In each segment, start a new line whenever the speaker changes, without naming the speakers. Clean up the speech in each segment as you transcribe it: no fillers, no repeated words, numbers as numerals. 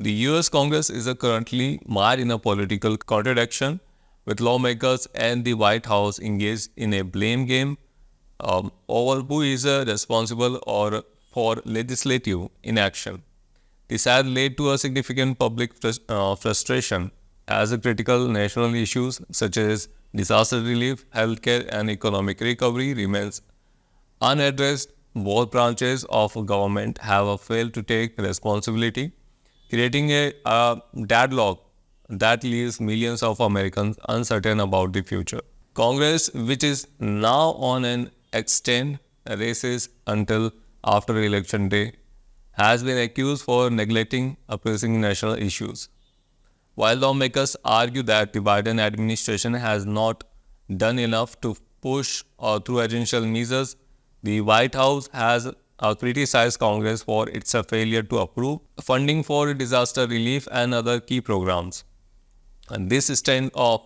The US Congress is currently mired in a political contradiction, with lawmakers and the White House engaged in a blame game over who is responsible or for legislative inaction. This has led to a significant public frustration as critical national issues such as disaster relief, healthcare, and economic recovery remains unaddressed. Both branches of government have failed to take responsibility, creating a deadlock that leaves millions of Americans uncertain about the future. Congress, which is now on an extend races until after election day, has been accused for neglecting pressing national issues. While lawmakers argue that the Biden administration has not done enough to push through essential measures, the White House has criticized Congress for its failure to approve funding for disaster relief and other key programs. And this standoff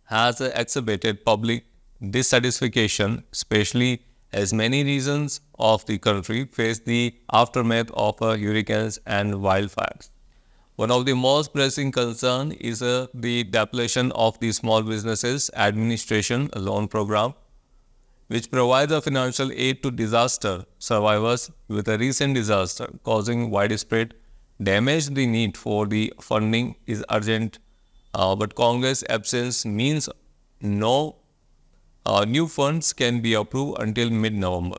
has exacerbated public dissatisfaction, especially as many regions of the country face the aftermath of hurricanes and wildfires. One of the most pressing concerns is the depletion of the Small Businesses Administration loan program, which provides a financial aid to disaster survivors with a recent disaster causing widespread damage. The need for the funding is urgent, but Congress absence means no new funds can be approved until mid-November.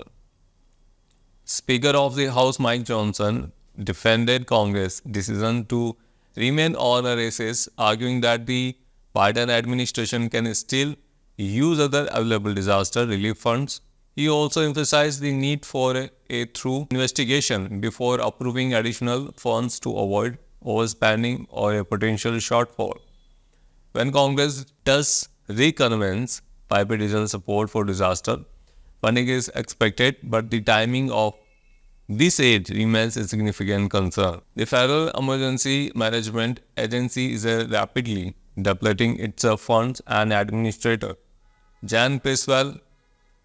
Speaker of the House Mike Johnson defended Congress' decision to remain on a recess, arguing that the Biden administration can still use other available disaster relief funds. He also emphasized the need for a thorough investigation before approving additional funds to avoid overspending or a potential shortfall. When Congress does reconvene, bipartisan support for disaster funding is expected, but the timing of this aid remains a significant concern. The Federal Emergency Management Agency is rapidly depleting its funds, and Administrator Jan Criswell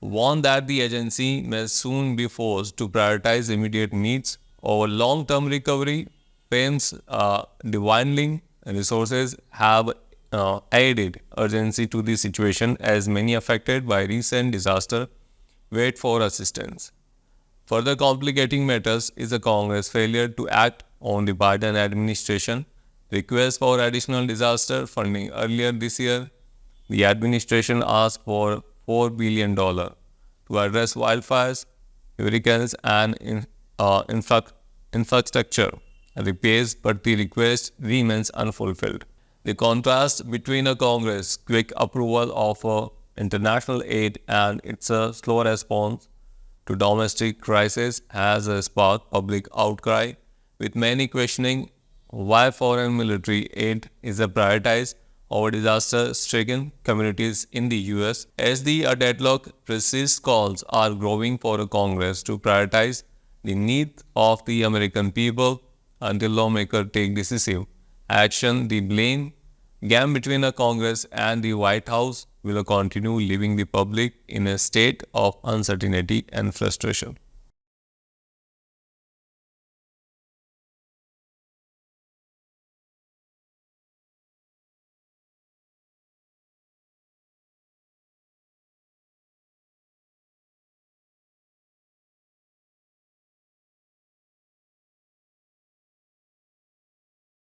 warned that the agency may soon be forced to prioritize immediate needs over long-term recovery. FEMA's dwindling resources have added urgency to the situation as many affected by recent disaster wait for assistance. Further complicating matters is the Congress' failure to act on the Biden administration request for additional disaster funding. Earlier this year, the administration asked for $4 billion to address wildfires, hurricanes, and infrastructure repairs, but the request remains unfulfilled. The contrast between a Congress' quick approval of international aid and its slow response to domestic crisis has sparked public outcry, with many questioning why foreign military aid is prioritized over disaster-stricken communities in the U.S. As the deadlock persists, calls are growing for a Congress to prioritize the needs of the American people until lawmakers take decisive action. The blame game between the Congress and the White House will continue, leaving the public in a state of uncertainty and frustration.